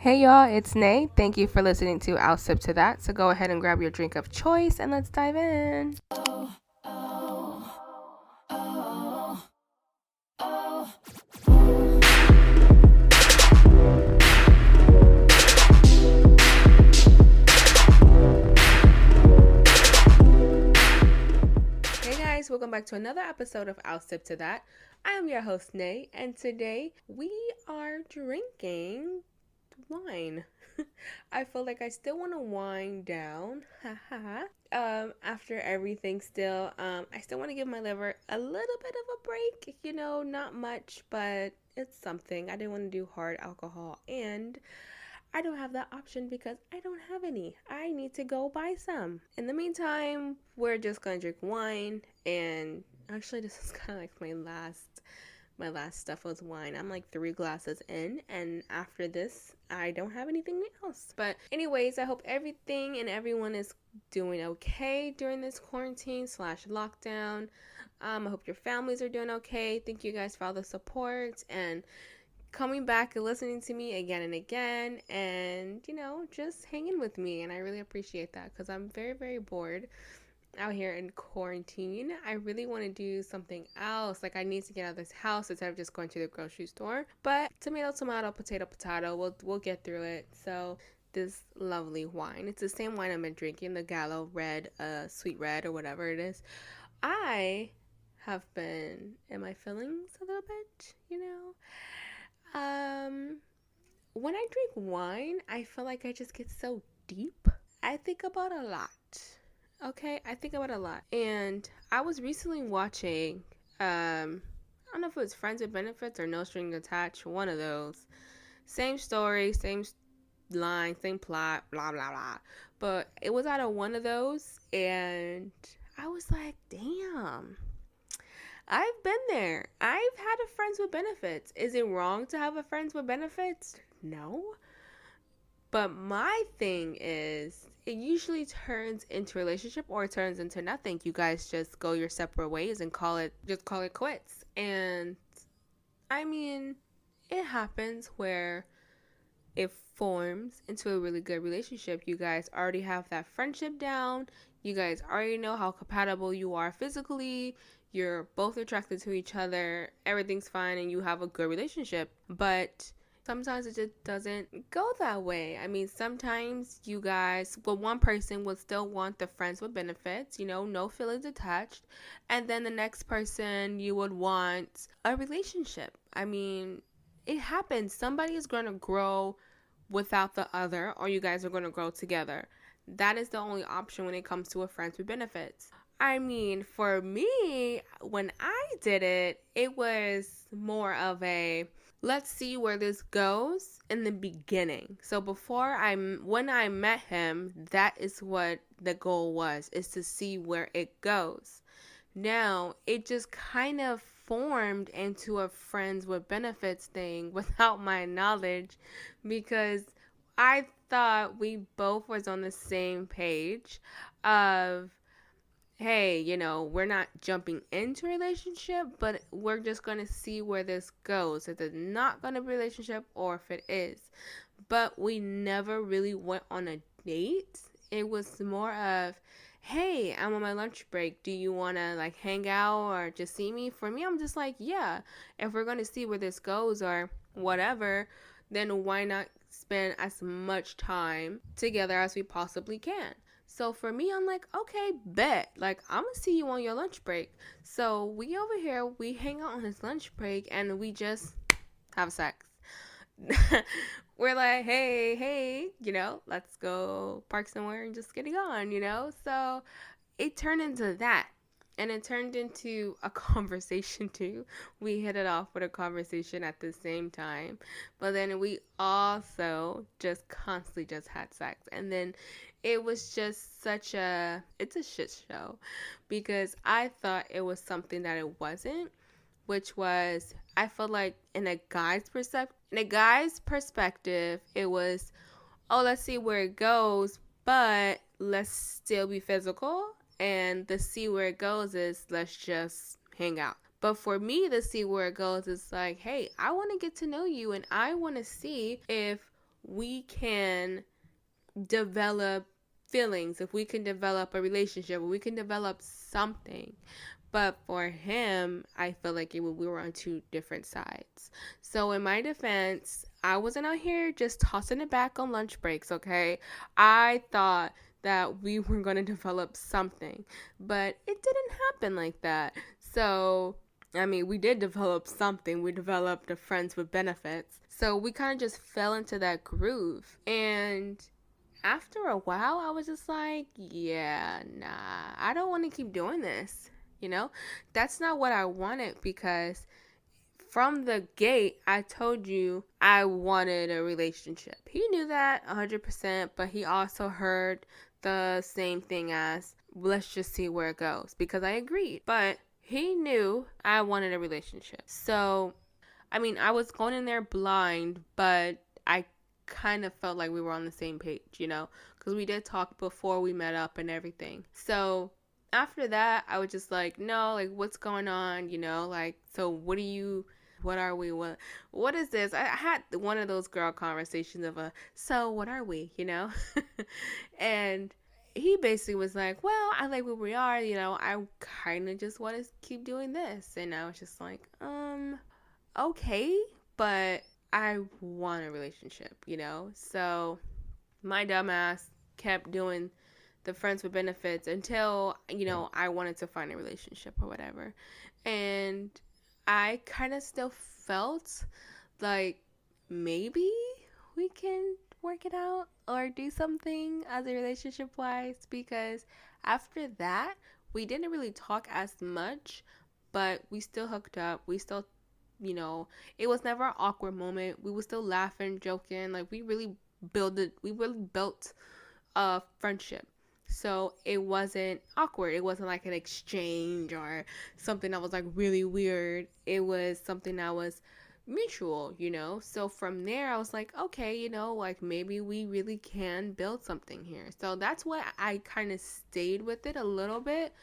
Hey y'all, it's Nay. Thank you for listening to I'll Sip to That. So go ahead and grab your drink of choice and let's dive in. Hey guys, welcome back to another episode of I'll Sip to That. I am your host Nay, and today we are drinking wine. I feel like I still want to wind down. After everything still. I still want to give my liver a little bit of a break. Not much, but it's something. I didn't want to do hard alcohol, and I don't have that option because I don't have any. I need to go buy some. In the meantime, we're just gonna drink wine, and actually this is kind of like my last stuff was wine. I'm like 3 glasses in, and after this, I don't have anything else. But anyways, I hope everything and everyone is doing okay during this quarantine/lockdown. I hope your families are doing okay. Thank you guys for all the support and coming back and listening to me again and again, and just hanging with me. And I really appreciate that because I'm very, very bored out here in quarantine. I really want to do something else. Like, I need to get out of this house instead of just going to the grocery store. But tomato, tomato, potato, potato. We'll get through it. So this lovely wine. It's the same wine I've been drinking, the Gallo Red, sweet red or whatever it is. I have been in my feelings a little bit, When I drink wine, I feel like I just get so deep. I think about a lot. Okay, I think about a lot. And I was recently watching, I don't know if it was Friends with Benefits or No String Attached, one of those. Same story, same line, same plot, blah, blah, blah. But it was out of one of those, and I was like, damn, I've been there. I've had a Friends with Benefits. Is it wrong to have a Friends with Benefits? No. But my thing is, it usually turns into a relationship or it turns into nothing. You guys just go your separate ways and call it quits. And I mean, it happens where it forms into a really good relationship. You guys already have that friendship down. You guys already know how compatible you are physically. You're both attracted to each other. Everything's fine and you have a good relationship. But sometimes it just doesn't go that way. I mean, sometimes you guys, one person would still want the Friends with Benefits, no feelings attached. And then the next person, you would want a relationship. I mean, it happens. Somebody is going to grow without the other, or you guys are going to grow together. That is the only option when it comes to a Friends with Benefits. I mean, for me, when I did it, it was more of a let's see where this goes in the beginning. So when I met him, that is what the goal was, is to see where it goes. Now, it just kind of formed into a Friends with Benefits thing without my knowledge, because I thought we both was on the same page of, hey, we're not jumping into a relationship, but we're just going to see where this goes. If it's not going to be a relationship or if it is. But we never really went on a date. It was more of, hey, I'm on my lunch break. Do you want to hang out or just see me? For me, I'm just like, yeah, if we're going to see where this goes or whatever, then why not spend as much time together as we possibly can? So for me, I'm like, okay, bet. I'm going to see you on your lunch break. So we over here, we hang out on his lunch break and we just have sex. We're like, hey, let's go park somewhere and just get it on. So it turned into that. And it turned into a conversation too. We hit it off with a conversation at the same time. But then we also just constantly just had sex. And then it was just it's a shit show. Because I thought it was something that it wasn't. Which was, I felt like in a guy's perspective, it was, oh, let's see where it goes, but let's still be physical. And the see where it goes is let's just hang out. But for me, the see where it goes is like, hey, I want to get to know you and I want to see if we can develop feelings, if we can develop a relationship, we can develop something. But for him, I feel like we were on two different sides. So in my defense, I wasn't out here just tossing it back on lunch breaks, okay? I thought that we were going to develop something, but it didn't happen like that. So, I mean, we did develop something. We developed a friends with benefits. So we kind of just fell into that groove. And after a while, I was just like, yeah, nah, I don't want to keep doing this. You know, that's not what I wanted, because from the gate, I told you I wanted a relationship. He knew that 100%, but he also heard the same thing as, let's just see where it goes, because I agreed. But he knew I wanted a relationship. So, I mean, I was going in there blind, but I kind of felt like we were on the same page, you know, because we did talk before we met up and everything. So after that, I was just like, no, like, what's going on, you know, like, so what are we, what is this? I had one of those girl conversations of so what are we, you know? And he basically was like, well, I like where we are, you know, I kind of just want to keep doing this. And I was just like, okay, but I want a relationship, you know? So my dumbass kept doing the friends with benefits until, you know, I wanted to find a relationship or whatever. And I kind of still felt like maybe we can work it out or do something as a relationship wise, because after that, we didn't really talk as much, but we still hooked up. We still, you know, it was never an awkward moment. We were still laughing, joking. Like, we really built a friendship. So it wasn't awkward. It wasn't like an exchange or something that was like really weird. It was something that was mutual, you know? So from there, I was like, okay, you know, like maybe we really can build something here. So that's why I kind of stayed with it a little bit.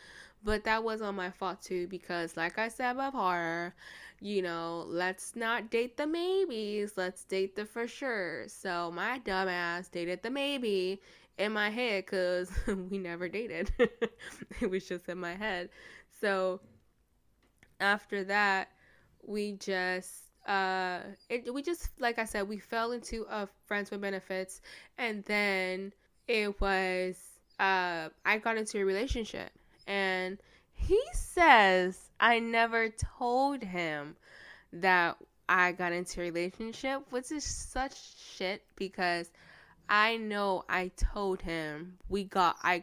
But that was on my fault too, because like I said before, you know, let's not date the maybes. Let's date the for sure. So my dumbass dated the maybe in my head, because we never dated. It was just in my head. So after that, we just like I said, we fell into friends with benefits, and then it was I got into a relationship, and he says I never told him that I got into a relationship, which is such shit, because I know I told him I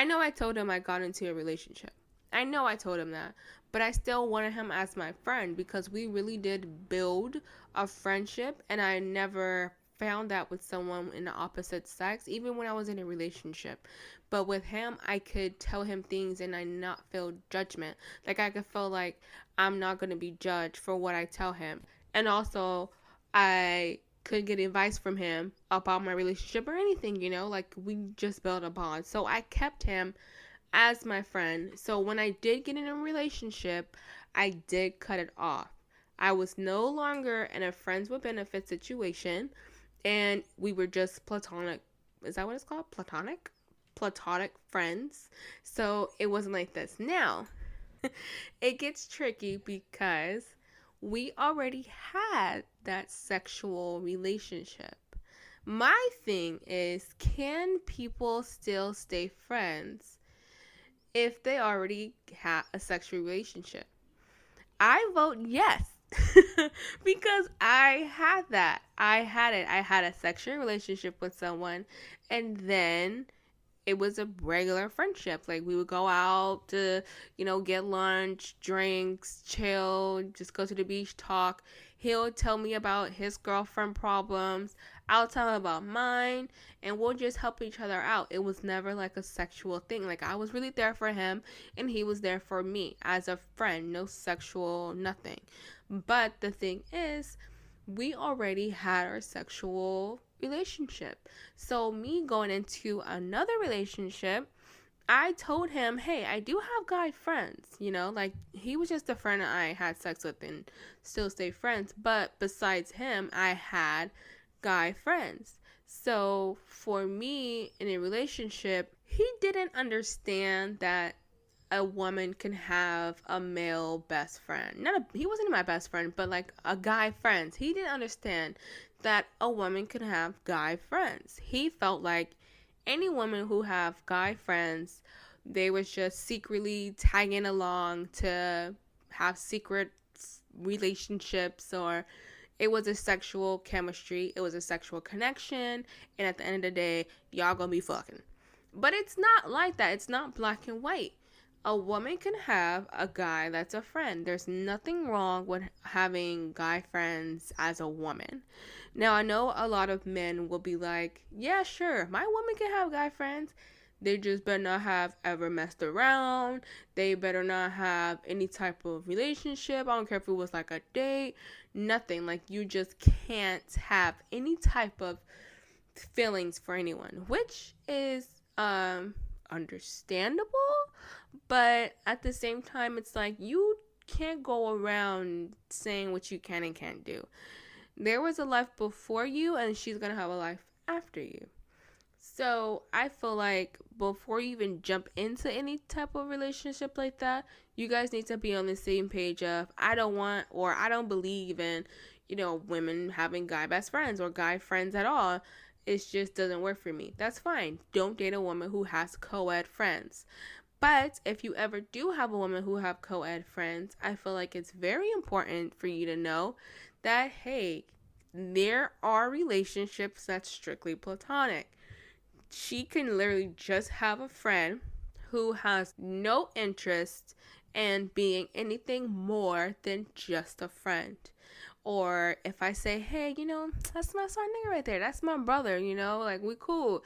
know I told him I got into a relationship. I know I told him that, but I still wanted him as my friend, because we really did build a friendship, and I never found that with someone in the opposite sex, even when I was in a relationship. But with him, I could tell him things and I not feel judgment. Like, I could feel like I'm not going to be judged for what I tell him. And also, I could get advice from him about my relationship or anything, you know, like we just built a bond. So I kept him as my friend. So when I did get in a relationship, I did cut it off. I was no longer in a friends with benefits situation, and we were just platonic. Is that what it's called? Platonic friends. So it wasn't like this. Now, it gets tricky because we already had that sexual relationship. My thing is, can people still stay friends if they already had a sexual relationship? I vote yes. Because I had that. I had it. I had a sexual relationship with someone, and then it was a regular friendship. Like, we would go out to, you know, get lunch, drinks, chill, just go to the beach, talk. He'll tell me about his girlfriend problems. I'll tell him about mine, and we'll just help each other out. It was never like a sexual thing. Like, I was really there for him, and he was there for me as a friend. No sexual, nothing. But the thing is, we already had our sexual relationship. So me going into another relationship, I told him, hey, I do have guy friends, you know, like he was just a friend I had sex with and still stay friends. But besides him, I had guy friends. So for me in a relationship, he didn't understand that a woman can have a male best friend. He wasn't my best friend, but like a guy friend. He didn't understand that a woman could have guy friends. He felt like any woman who have guy friends, they was just secretly tagging along to have secret relationships, or it was a sexual chemistry, it was a sexual connection, and at the end of the day, y'all gonna be fucking. But it's not like that. It's not black and white. A woman can have a guy that's a friend. There's nothing wrong with having guy friends as a woman. Now, I know a lot of men will be like, yeah, sure, my woman can have guy friends. They just better not have ever messed around. They better not have any type of relationship. I don't care if it was like a date, nothing. Like, you just can't have any type of feelings for anyone, which is understandable, but at the same time, it's like you can't go around saying what you can and can't do. There was a life before you, and she's gonna have a life after you. So I feel like before you even jump into any type of relationship like that, you guys need to be on the same page of, I don't want, or I don't believe in, women having guy best friends or guy friends at all. It just doesn't work for me. That's fine. Don't date a woman who has co-ed friends. But if you ever do have a woman who have co-ed friends, I feel like it's very important for you to know that, hey, there are relationships that's strictly platonic. She can literally just have a friend who has no interest in being anything more than just a friend. Or if I say, hey, that's my son nigga right there. That's my brother, like, we cool.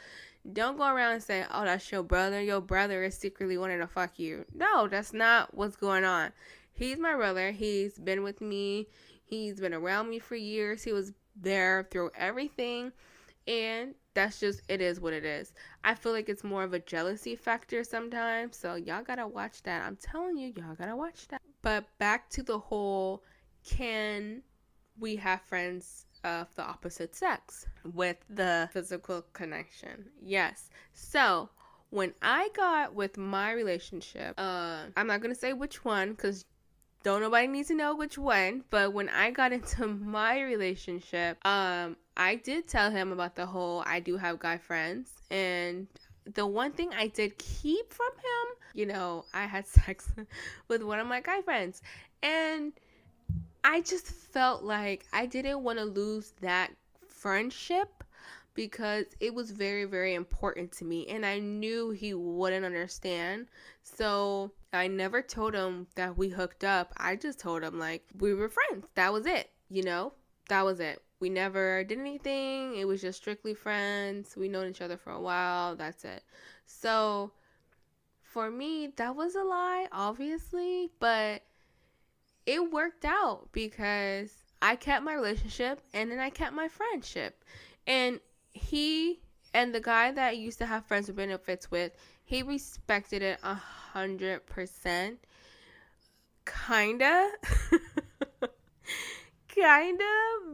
Don't go around and say, oh, that's your brother. Your brother is secretly wanting to fuck you. No, that's not what's going on. He's my brother. He's been with me. He's been around me for years. He was there through everything. And that's just, it is what it is. I feel like it's more of a jealousy factor sometimes. So y'all gotta watch that. I'm telling you, y'all gotta watch that. But back to the whole, can we have friends of the opposite sex with the physical connection? Yes. So when I got with my relationship, I'm not gonna say which one because don't nobody need to know which one, but when I got into my relationship, I did tell him about the whole, I do have guy friends, and the one thing I did keep from him, I had sex with one of my guy friends, and I just felt like I didn't want to lose that friendship because it was very, very important to me, and I knew he wouldn't understand. So I never told him that we hooked up. I just told him, like, we were friends. That was it, That was it. We never did anything. It was just strictly friends. We known each other for a while. That's it. So for me, that was a lie, obviously, but it worked out because I kept my relationship and then I kept my friendship. And he and the guy that I used to have friends with benefits with, he respected it 100%. Kinda.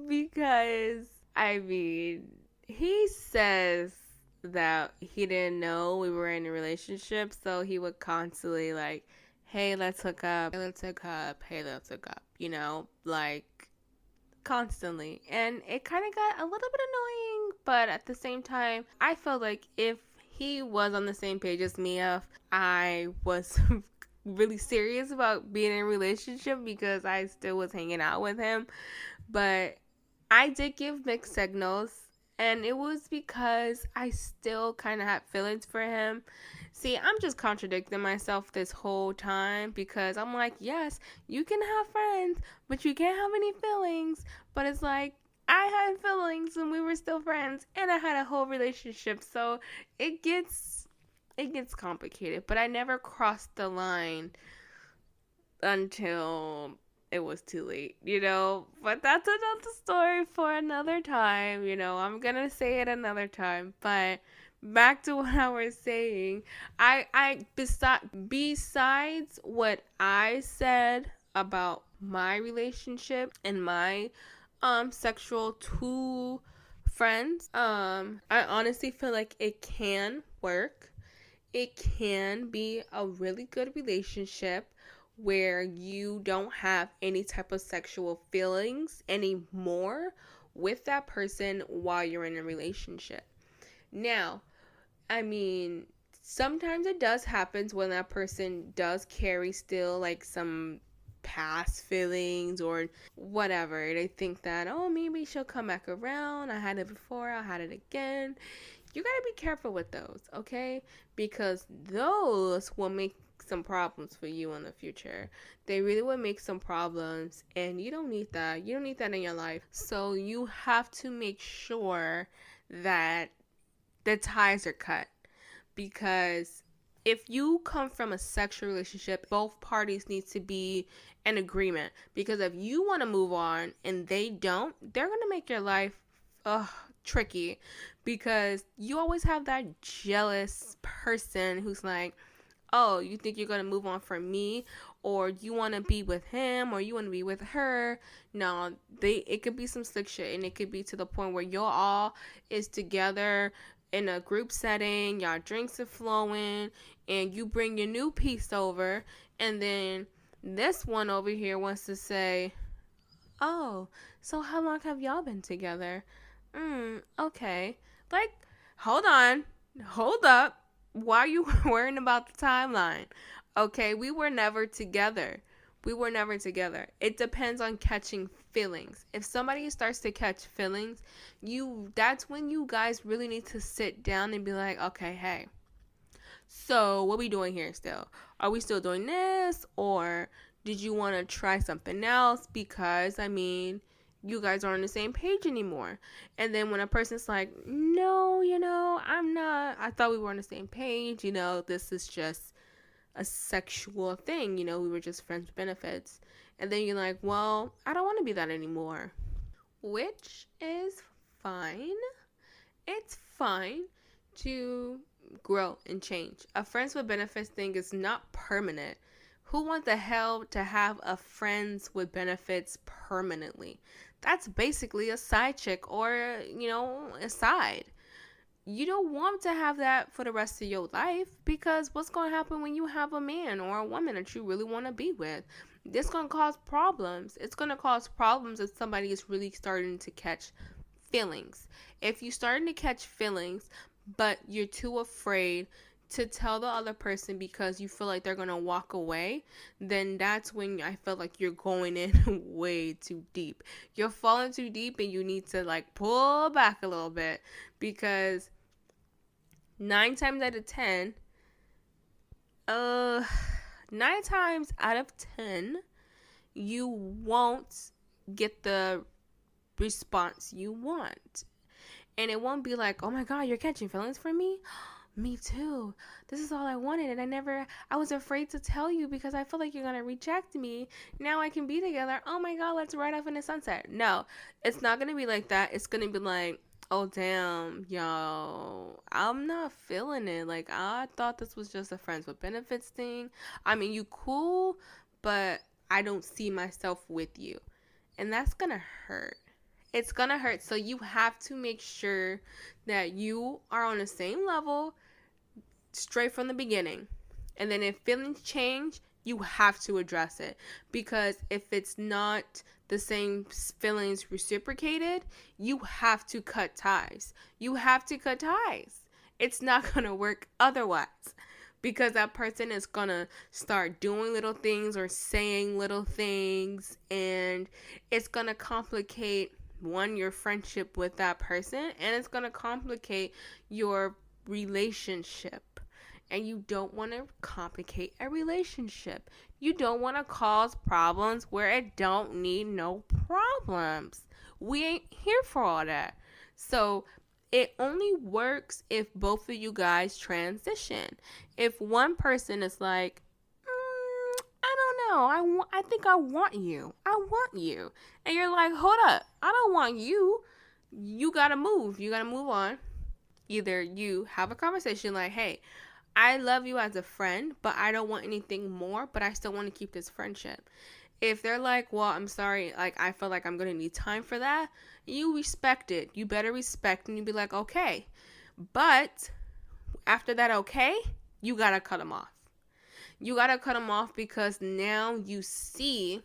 Because, I mean, he says that he didn't know we were in a relationship, so he would constantly like, hey, let's hook up, hey, let's hook up, hey, let's hook up, like, constantly. And it kind of got a little bit annoying, but at the same time, I felt like if he was on the same page as me, if I was really serious about being in a relationship, because I still was hanging out with him, but I did give mixed signals, and it was because I still kind of had feelings for him. See, I'm just contradicting myself this whole time because I'm like, yes, you can have friends, but you can't have any feelings. But it's like, I had feelings when we were still friends, and I had a whole relationship, so it gets complicated. But I never crossed the line until it was too late, but that's another story for another time. I'm gonna say it another time. But back to what I was saying, besides what I said about my relationship and my sexual to friends, I honestly feel like it can work. It can be a really good relationship where you don't have any type of sexual feelings anymore with that person while you're in a relationship. Now, I mean, sometimes it does happen when that person does carry still like some past feelings or whatever. They think that, oh, maybe she'll come back around. I had it before, I had it again. You gotta be careful with those, okay? Because those will make some problems for you in the future. They really will make some problems, and you don't need that. You don't need that in your life. So you have to make sure that the ties are cut, because if you come from a sexual relationship, both parties need to be in agreement, because if you want to move on and they don't, they're going to make your life tricky, because you always have that jealous person who's like, oh, you think you're going to move on from me, or you want to be with him, or you want to be with her. No, it could be some slick shit, and it could be to the point where y'all all is together in a group setting, y'all drinks are flowing, and you bring your new piece over, and then this one over here wants to say, oh, so how long have y'all been together? Okay. Like, hold on. Hold up. Why are you worrying about the timeline? Okay, we were never together. We were never together. It depends on catching feelings. If somebody starts to catch feelings, that's when you guys really need to sit down and be like, okay, hey, so what are we doing here still? Are we still doing this? Or did you want to try something else? Because, I mean, you guys aren't on the same page anymore. And then when a person's like, no, I'm not. I thought we were on the same page. This is just a sexual thing. We were just friends with benefits. And then you're like, well, I don't want to be that anymore. Which is fine. It's fine to grow and change. A friends with benefits thing is not permanent. Who wants the hell to have a friends with benefits permanently? That's basically a side chick or, a side. You don't want to have that for the rest of your life, because what's going to happen when you have a man or a woman that you really want to be with? This going to cause problems. It's going to cause problems if somebody is really starting to catch feelings. If you're starting to catch feelings, but you're too afraid to tell the other person because you feel like they're going to walk away, then that's when I feel like you're going in way too deep. You're falling too deep, and you need to pull back a little bit, because 9 times out of 10, 9 times out of 10, you won't get the response you want. And it won't be like, oh my God, you're catching feelings for me? Me too. This is all I wanted, and I was afraid to tell you because I feel like you're gonna reject me. Now I can be together. Oh my God, let's ride off in the sunset. No, it's not gonna be like that. It's gonna be like, oh damn, yo, I'm not feeling it. Like, I thought this was just a friends with benefits thing. I mean, you cool, but I don't see myself with you. And that's gonna hurt. It's gonna hurt. So you have to make sure that you are on the same level straight from the beginning. And then if feelings change, you have to address it. Because if it's not the same feelings reciprocated, you have to cut ties. You have to cut ties. It's not gonna work otherwise. Because that person is gonna start doing little things or saying little things, and it's gonna complicate your friendship with that person, and it's gonna complicate your relationship. And you don't want to complicate a relationship. You don't want to cause problems where it don't need no problems. We ain't here for all that. So it only works if both of you guys transition. If one person is like, I don't know, I think I want you. And you're like, hold up, I don't want you. You gotta move. You gotta move on. Either you have a conversation like, hey, I love you as a friend, but I don't want anything more, but I still want to keep this friendship. If they're like, well, I'm sorry, like, I feel like I'm going to need time for that, you respect it. You better respect, and you be like, okay. But after that, okay, you got to cut them off. You got to cut them off because now you see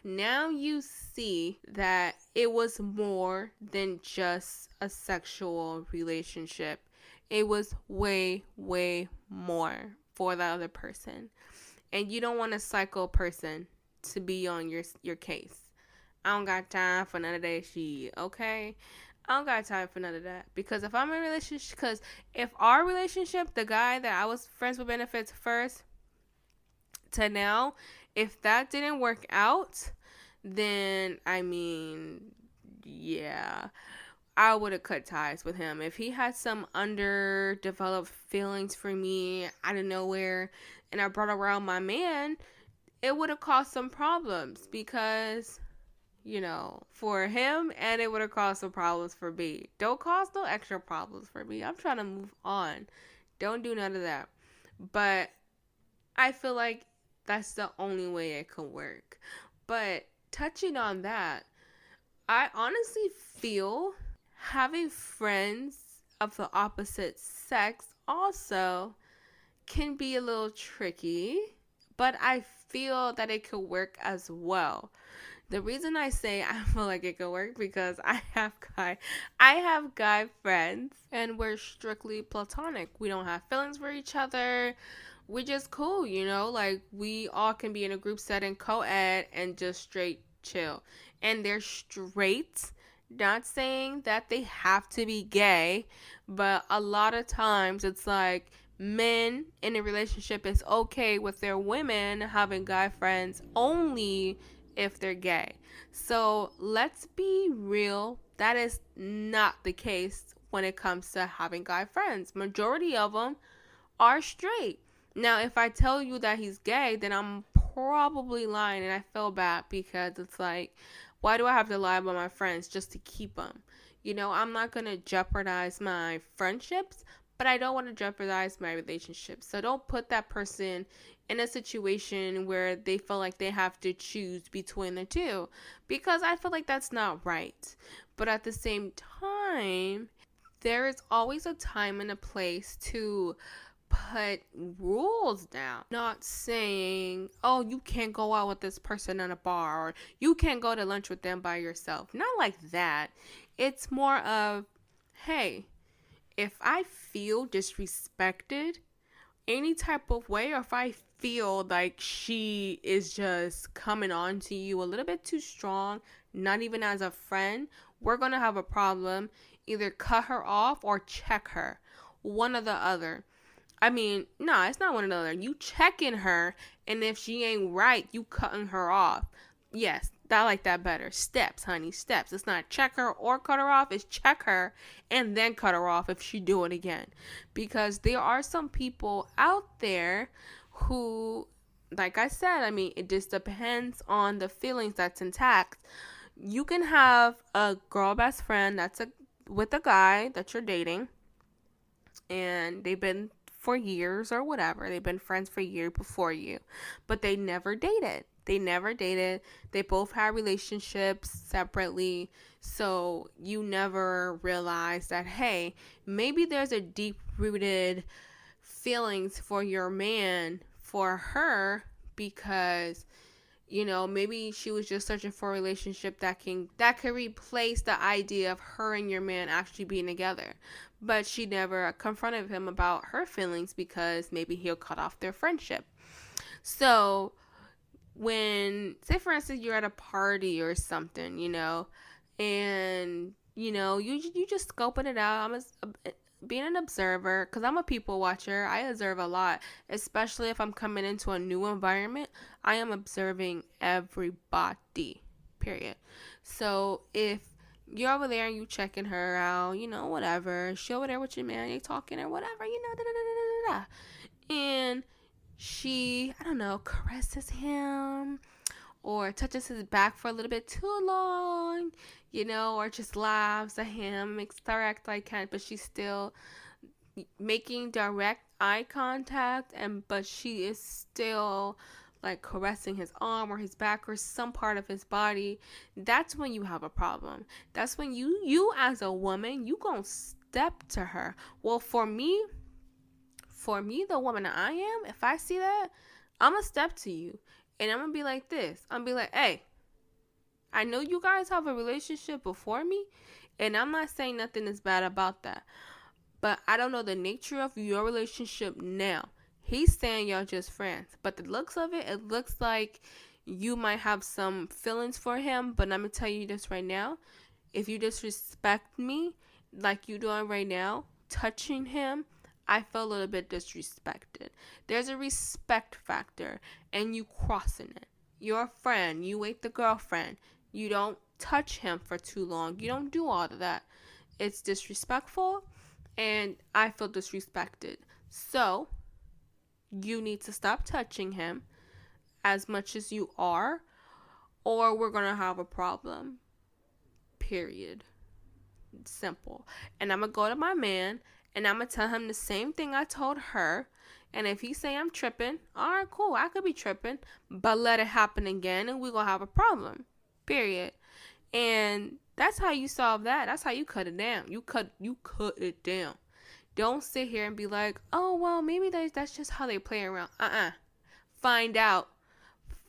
that it was more than just a sexual relationship. It was way, way more for the other person. And you don't want a psycho person to be on your case. I don't got time for none of that shit, okay? I don't got time for none of that. Because if I'm in a relationship, because if our relationship, the guy that I was friends with benefits first to now, if that didn't work out, then, I mean, yeah, I would have cut ties with him. If he had some underdeveloped feelings for me out of nowhere and I brought around my man, it would have caused some problems because, for him, and it would have caused some problems for me. Don't cause no extra problems for me. I'm trying to move on. Don't do none of that. But I feel like that's the only way it could work. But touching on that, I honestly feel having friends of the opposite sex also can be a little tricky, but I feel that it could work as well. The reason I say I feel like it could work because I have guy friends and we're strictly platonic. We don't have feelings for each other. We're just cool, like we all can be in a group setting, co-ed, and just straight chill. And they're straight, not saying that they have to be gay, but a lot of times it's like men in a relationship is okay with their women having guy friends only if they're gay. So let's be real, that is not the case when it comes to having guy friends. Majority of them are straight. Now, if I tell you that he's gay, then I'm probably lying, and I feel bad because it's like, why do I have to lie about my friends just to keep them? I'm not going to jeopardize my friendships, but I don't want to jeopardize my relationships. So don't put that person in a situation where they feel like they have to choose between the two, because I feel like that's not right. But at the same time, there is always a time and a place to put rules down. Not saying, oh, you can't go out with this person in a bar, or you can't go to lunch with them by yourself. Not like that. It's more of, hey, if I feel disrespected any type of way, or if I feel like she is just coming on to you a little bit too strong, not even as a friend, we're going to have a problem. Either cut her off or check her. One or the other. I mean, nah, it's not one or the other. You checking her, and if she ain't right, you cutting her off. Yes, I like that better. Steps, honey, steps. It's not check her or cut her off. It's check her and then cut her off if she do it again. Because there are some people out there who, like I said, I mean, it just depends on the feelings that's intact. You can have a girl best friend that's with a guy that you're dating, and they've been for years or whatever. They've been friends for years before you, but they never dated. They both had relationships separately. So you never realized that, hey, maybe there's a deep rooted feelings for your man for her, because maybe she was just searching for a relationship that could replace the idea of her and your man actually being together. But she never confronted him about her feelings because maybe he'll cut off their friendship. So when, say for instance, you're at a party or something, and you just scoping it out. Being an observer, because I'm a people watcher. I observe a lot, especially if I'm coming into a new environment. I am observing everybody, period. So if you're over there and you checking her out, whatever, she over there with your man, you talking or whatever, da da da da da, and she, I don't know, caresses him or touches his back for a little bit too long, or just laughs at him, makes direct eye contact, but she's still making direct eye contact, but she is still like caressing his arm or his back or some part of his body, that's when you have a problem. That's when you as a woman, you gonna step to her. Well, for me, the woman I am, if I see that, I'm gonna step to you and I'm gonna be like this. I'm gonna be like, hey, I know you guys have a relationship before me, and I'm not saying nothing is bad about that. But I don't know the nature of your relationship now. He's saying y'all just friends. But the looks of it, it looks like you might have some feelings for him. But I'm going to tell you this right now. If you disrespect me like you doing right now, touching him, I feel a little bit disrespected. There's a respect factor, and you crossing it. You're a friend. You ain't the girlfriend. You don't touch him for too long. You don't do all of that. It's disrespectful, and I feel disrespected. So, you need to stop touching him as much as you are, or we're going to have a problem. Period. Simple. And I'm going to go to my man, and I'm going to tell him the same thing I told her. And if he say I'm tripping, all right, cool, I could be tripping, but let it happen again, and we're going to have a problem. Period. And that's how you solve that. That's how you cut it down. You cut it down. Don't sit here and be like, oh, well, maybe that's just how they play around. Find out.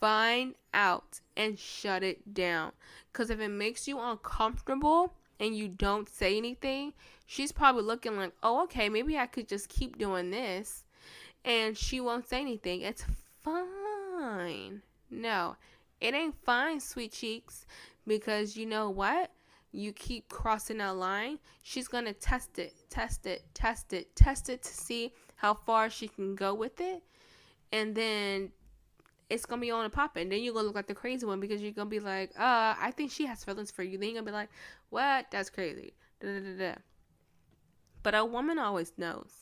Find out and shut it down. Because if it makes you uncomfortable and you don't say anything, she's probably looking like, oh, okay, maybe I could just keep doing this. And she won't say anything. It's fine. No, it ain't fine, sweet cheeks. Because you know what? You keep crossing that line, she's going to test it to see how far she can go with it. And then it's going to be on and popping. Then you're going to look like the crazy one because you're going to be like, I think she has feelings for you. Then you're going to be like, what? That's crazy. But a woman always knows.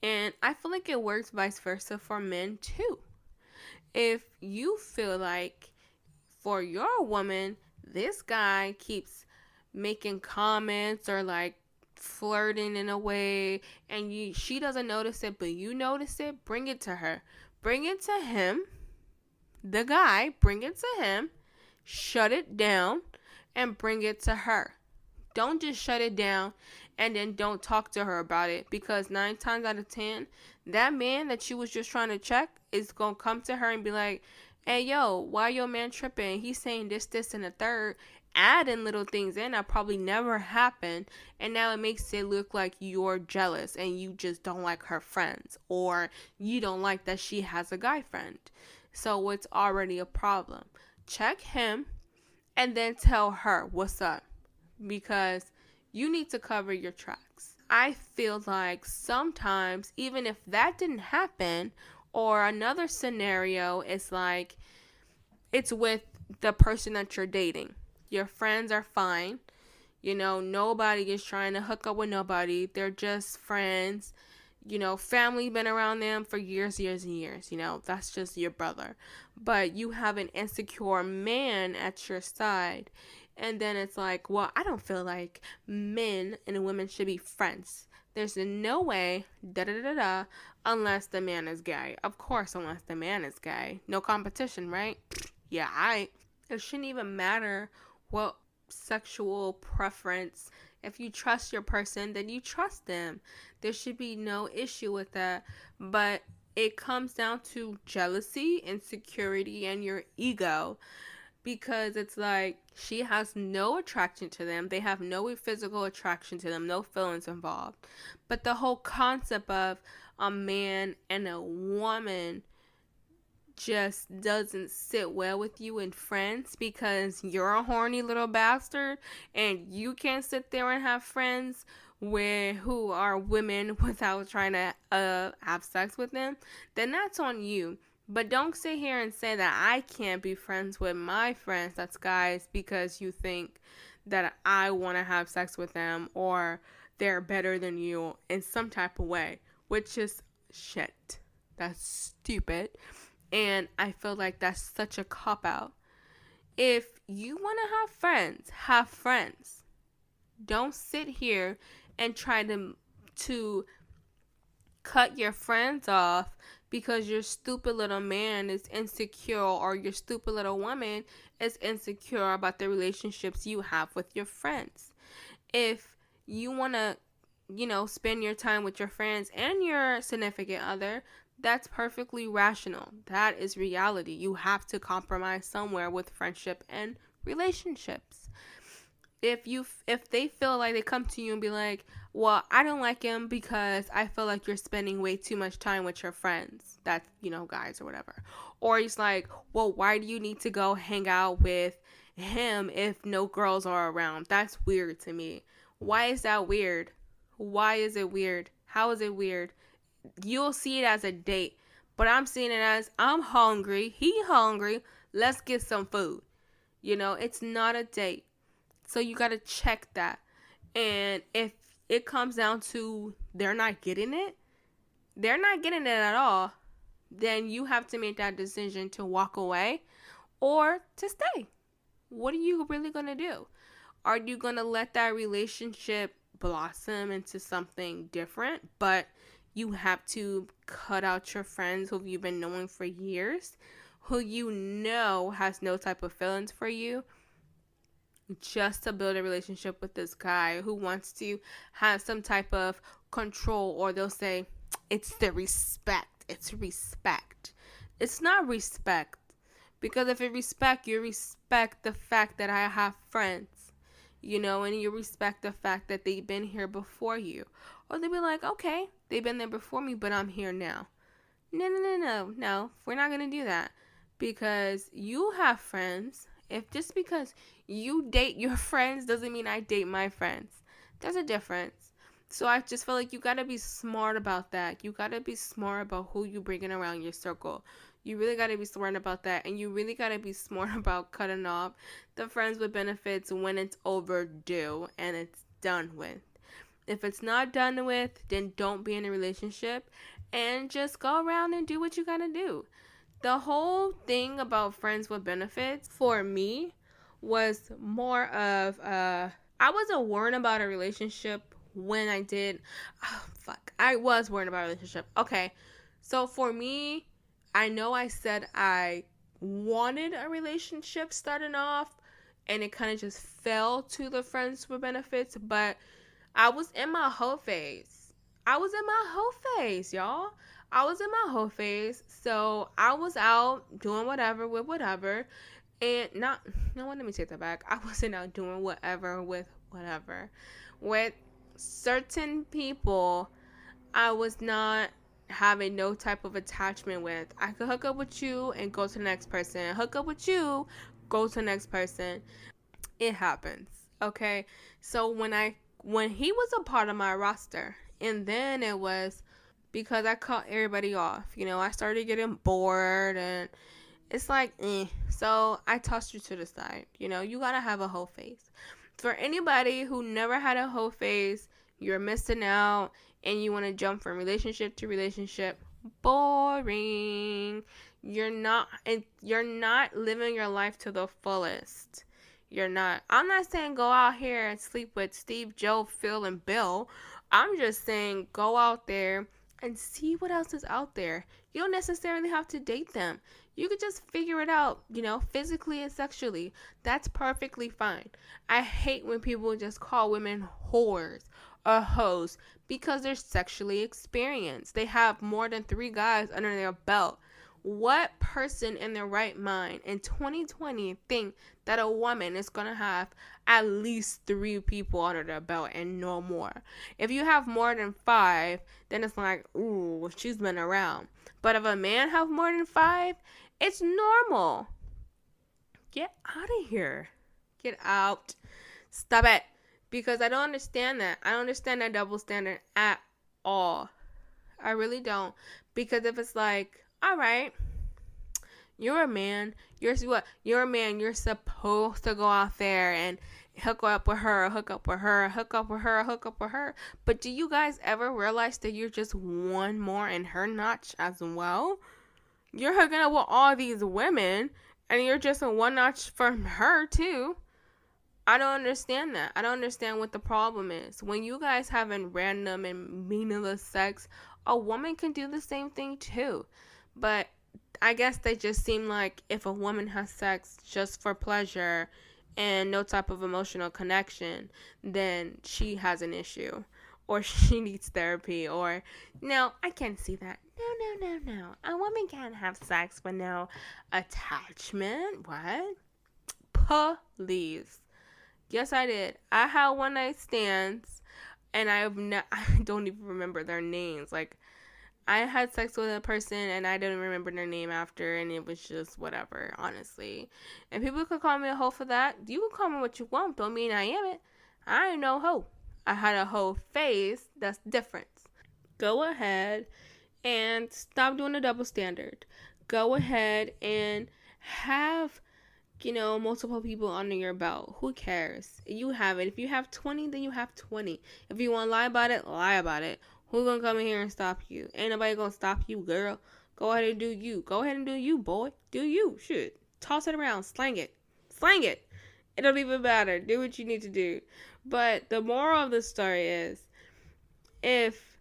And I feel like it works vice versa for men too. If you feel like for your woman, this guy keeps making comments or like flirting in a way and she doesn't notice it, but you notice it, bring it to her. Bring it to him. The guy, bring it to him. Shut it down and bring it to her. Don't just shut it down and then don't talk to her about it, because 9 times out of 10, that man that you was just trying to check is going to come to her and be like, hey, yo, why your man tripping? He's saying this, and the third, adding little things in that probably never happened. And now it makes it look like you're jealous and you just don't like her friends, or you don't like that she has a guy friend. So it's already a problem. Check him and then tell her what's up, because you need to cover your tracks. I feel like sometimes, even if that didn't happen, or another scenario is like, it's with the person that you're dating. Your friends are fine. You know, nobody is trying to hook up with nobody. They're just friends. You know, family been around them for years and years. You know, that's just your brother. But you have an insecure man at your side. And then it's like, well, I don't feel like men and women should be friends. There's no way, unless the man is gay. Of course, unless the man is gay. No competition, right? Yeah, It shouldn't even matter what sexual preference. If you trust your person, then you trust them. There should be no issue with that. But it comes down to jealousy, insecurity, and your ego. Because it's like, she has no attraction to them. They have no physical attraction to them. No feelings involved. But the whole concept of a man and a woman just doesn't sit well with you in friends, because you're a horny little bastard and you can't sit there and have friends who are women without trying to have sex with them. Then that's on you. But don't sit here and say that I can't be friends with my friends that's guys because you think that I want to have sex with them or they're better than you in some type of way, which is shit. That's stupid. And I feel like that's such a cop-out. If you want to have friends, have friends. Don't sit here and try to cut your friends off because your stupid little man is insecure or your stupid little woman is insecure about the relationships you have with your friends. If you want to, spend your time with your friends and your significant other, that's perfectly rational. That is reality. You have to compromise somewhere with friendship and relationships. If they feel like they come to you and be like, well, I don't like him because I feel like you're spending way too much time with your friends, that's, guys or whatever, or he's like, well, why do you need to go hang out with him if no girls are around? That's weird to me. Why is that weird? Why is it weird? How is it weird? You'll see it as a date, but I'm seeing it as, I'm hungry, he hungry, let's get some food. It's not a date. So you got to check that. And if it comes down to they're not getting it at all, then you have to make that decision to walk away or to stay. What are you really going to do? Are you going to let that relationship blossom into something different, but you have to cut out your friends who you've been knowing for years, who has no type of feelings for you, just to build a relationship with this guy who wants to have some type of control? Or they'll say, it's the respect. It's respect. It's not respect. Because if you respect the fact that I have friends, and you respect the fact that they've been here before you. Or they'll be like, okay, they've been there before me, but I'm here now. No, we're not going to do that. Because you have friends. If just because you date your friends doesn't mean I date my friends. There's a difference. So I just feel like you got to be smart about that. You got to be smart about who you bringing around your circle. You really got to be smart about that. And you really got to be smart about cutting off the friends with benefits when it's overdue and it's done with. If it's not done with, then don't be in a relationship and just go around and do what you got to do. The whole thing about friends with benefits for me was more of I wasn't worried about a relationship when I did. I was worried about a relationship. Okay. So for me, I know I said I wanted a relationship starting off and it kind of just fell to the friends with benefits, but I was in my hoe phase. Y'all. I was in my whole phase, so I was out doing whatever with whatever, and let me take that back. I wasn't out doing whatever with whatever. With certain people, I was not having no type of attachment with. I could hook up with you and go to the next person. Hook up with you, go to the next person. It happens, okay? So when he was a part of my roster, and then it was because I cut everybody off. I started getting bored and it's like, So I tossed you to the side. You gotta have a whole phase. For anybody who never had a whole phase, you're missing out and you want to jump from relationship to relationship. Boring. You're not living your life to the fullest. You're not. I'm not saying go out here and sleep with Steve, Joe, Phil, and Bill. I'm just saying go out there and see what else is out there. You don't necessarily have to date them. You could just figure it out, physically and sexually. That's perfectly fine. I hate when people just call women whores or hoes because they're sexually experienced. They have more than 3 guys under their belt. What person in their right mind in 2020 think that a woman is going to have at least 3 people under their belt and no more? If you have more than 5, then it's like, ooh, she's been around. But if a man have more than 5, it's normal. Get out of here. Get out. Stop it. Because I don't understand that. I don't understand that double standard at all. I really don't. Because if it's like, all right, you're a man. You're what? You're a man. You're supposed to go out there and hook up with her, hook up with her, hook up with her, hook up with her. But do you guys ever realize that you're just one more in her notch as well? You're hooking up with all these women, and you're just a one notch from her too. I don't understand that. I don't understand what the problem is. When you guys having random and meaningless sex a woman can do the same thing too. But I guess they just seem like if a woman has sex just for pleasure and no type of emotional connection, then she has an issue or she needs therapy. Or no, I can't see that. No. A woman can't have sex with no attachment. What? Please. Yes, I did. I had one night stands, and I don't even remember their names. Like, I had sex with a person, and I didn't remember their name after, and it was just whatever, honestly. And people could call me a hoe for that. You can call me what you want. Don't mean I am it. I ain't no hoe. I had a hoe face. That's different. Go ahead and stop doing the double standard. Go ahead and have multiple people under your belt. Who cares? You have it. If you have 20, then you have 20. If you want to lie about it, lie about it. Who's going to come in here and stop you? Ain't nobody going to stop you, girl. Go ahead and do you. Go ahead and do you, boy. Do you. Shit. Toss it around. Slang it. Slang it. It don't even matter. Do what you need to do. But the moral of the story is, if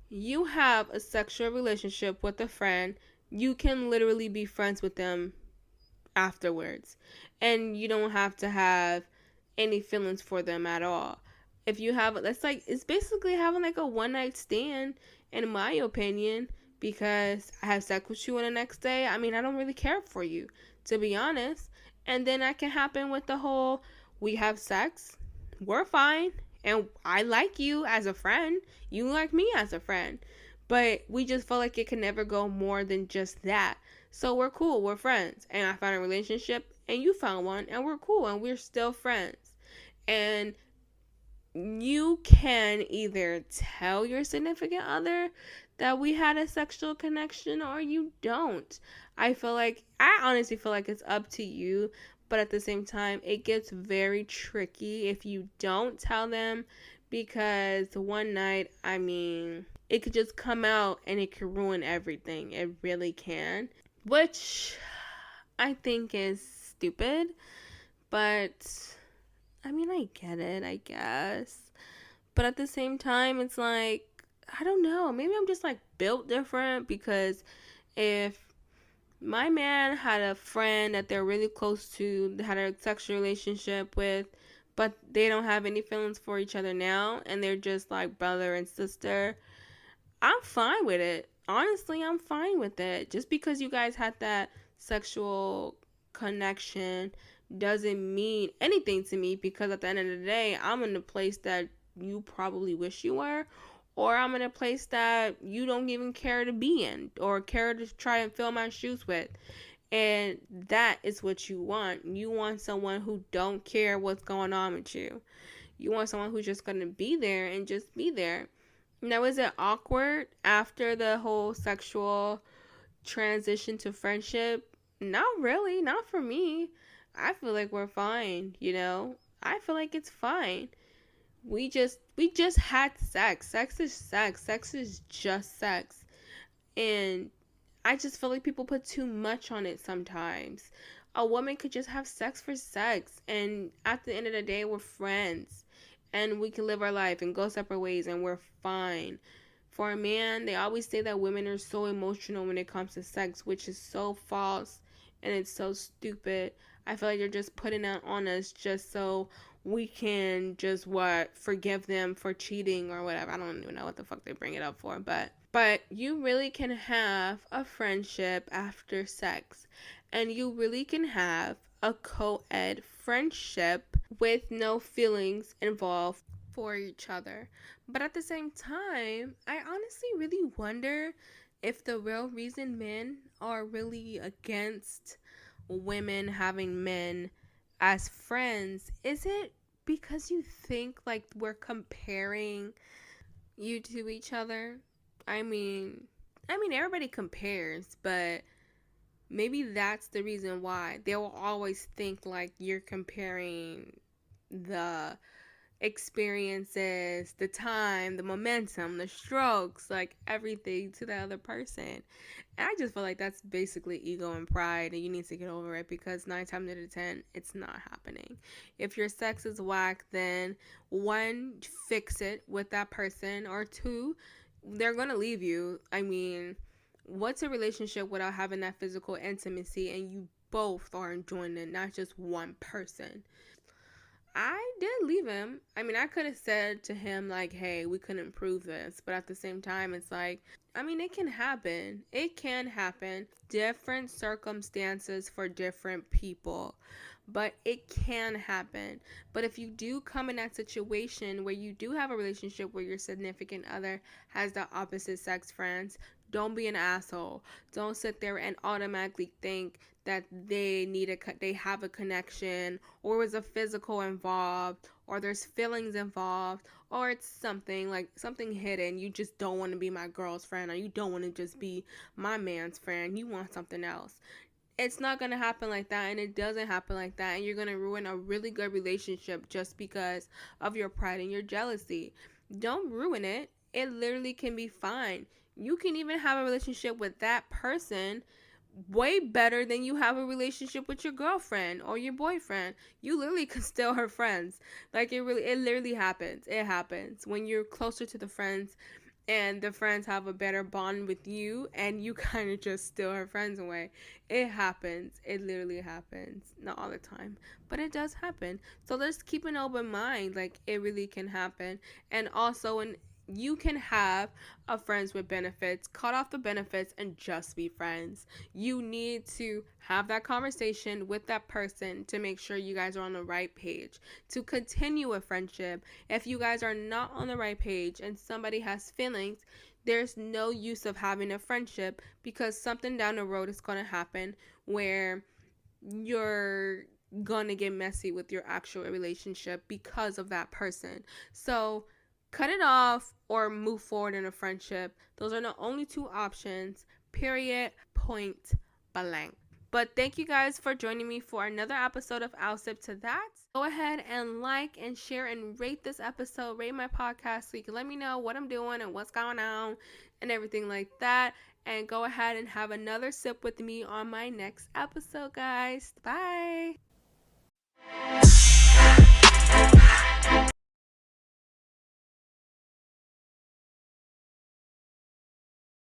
you have a sexual relationship with a friend, you can literally be friends with them afterwards, and you don't have to have any feelings for them at all. If you have, that's like, it's basically having like a one night stand, in my opinion, because I have sex with you on the next day. I mean, I don't really care for you, to be honest. And then that can happen with the whole, we have sex, we're fine, and I like you as a friend, you like me as a friend, but we just felt like it can never go more than just that. So we're cool, we're friends. And I found a relationship and you found one, and we're cool and we're still friends. And you can either tell your significant other that we had a sexual connection, or you don't. I honestly feel like it's up to you, but at the same time, it gets very tricky if you don't tell them, because one night, I mean, it could just come out and it could ruin everything. It really can. Which I think is stupid, but I mean, I get it, I guess. But at the same time, it's like, I don't know, maybe I'm just like built different, because if my man had a friend that they're really close to, had a sexual relationship with, but they don't have any feelings for each other now, and they're just like brother and sister, I'm fine with it. Honestly, I'm fine with it. Just because you guys had that sexual connection doesn't mean anything to me, because at the end of the day, I'm in a place that you probably wish you were, or I'm in a place that you don't even care to be in or care to try and fill my shoes with. And that is what you want. You want someone who don't care what's going on with you. You want someone who's just going to be there and just be there. Now, is it awkward after the whole sexual transition to friendship? Not really. Not for me. I feel like we're fine, I feel like it's fine. We just had sex. Sex is sex. Sex is just sex. And I just feel like people put too much on it sometimes. A woman could just have sex for sex, and at the end of the day, we're friends. And we can live our life and go separate ways, and we're fine. For a man, they always say that women are so emotional when it comes to sex, which is so false, and it's so stupid. I feel like they're just putting that on us just so we can just forgive them for cheating or whatever. I don't even know what the fuck they bring it up for, but you really can have a friendship after sex, and you really can have a co-ed friendship with no feelings involved for each other. But at the same time, I honestly really wonder if the real reason men are really against women having men as friends, is it because you think like we're comparing you to each other? I mean everybody compares, but maybe that's the reason why. They will always think like you're comparing the experiences, the time, the momentum, the strokes, like everything to the other person. And I just feel like that's basically ego and pride, and you need to get over it, because 9 times out of 10, it's not happening. If your sex is whack, then 1, fix it with that person, or 2, they're gonna leave you. I mean, what's a relationship without having that physical intimacy and you both are enjoying it, not just one person? I did leave him. I mean, I could have said to him, like, hey, we couldn't prove this. But at the same time, it's like, I mean, it can happen. It can happen. Different circumstances for different people. But it can happen. But if you do come in that situation where you do have a relationship where your significant other has the opposite sex friends, don't be an asshole. Don't sit there and automatically think that they have a connection, or was a physical involved, or there's feelings involved, or it's something like something hidden. You just don't want to be my girl's friend, or you don't want to just be my man's friend. You want something else. It's not going to happen like that, and it doesn't happen like that, and you're going to ruin a really good relationship just because of your pride and your jealousy. Don't ruin it. It literally can be fine. You can even have a relationship with that person way better than you have a relationship with your girlfriend or your boyfriend. You literally can still her friends. Like, it literally happens. It happens when you're closer to the friends and the friends have a better bond with you and you kind of just steal her friends away. It happens. It literally happens. Not all the time, but it does happen. So let's keep an open mind. Like, it really can happen. And also, when you can have a friends with benefits, cut off the benefits and just be friends. You need to have that conversation with that person to make sure you guys are on the right page to continue a friendship. If you guys are not on the right page and somebody has feelings, there's no use of having a friendship, because something down the road is going to happen where you're gonna get messy with your actual relationship because of that person. So cut it off or move forward in a friendship. Those are the only two options. Period. Point blank. But thank you guys for joining me for another episode of I'll Sip to That. Go ahead and like and share and rate this episode. Rate my podcast so you can let me know what I'm doing and what's going on and everything like that. And go ahead and have another sip with me on my next episode, guys. Bye.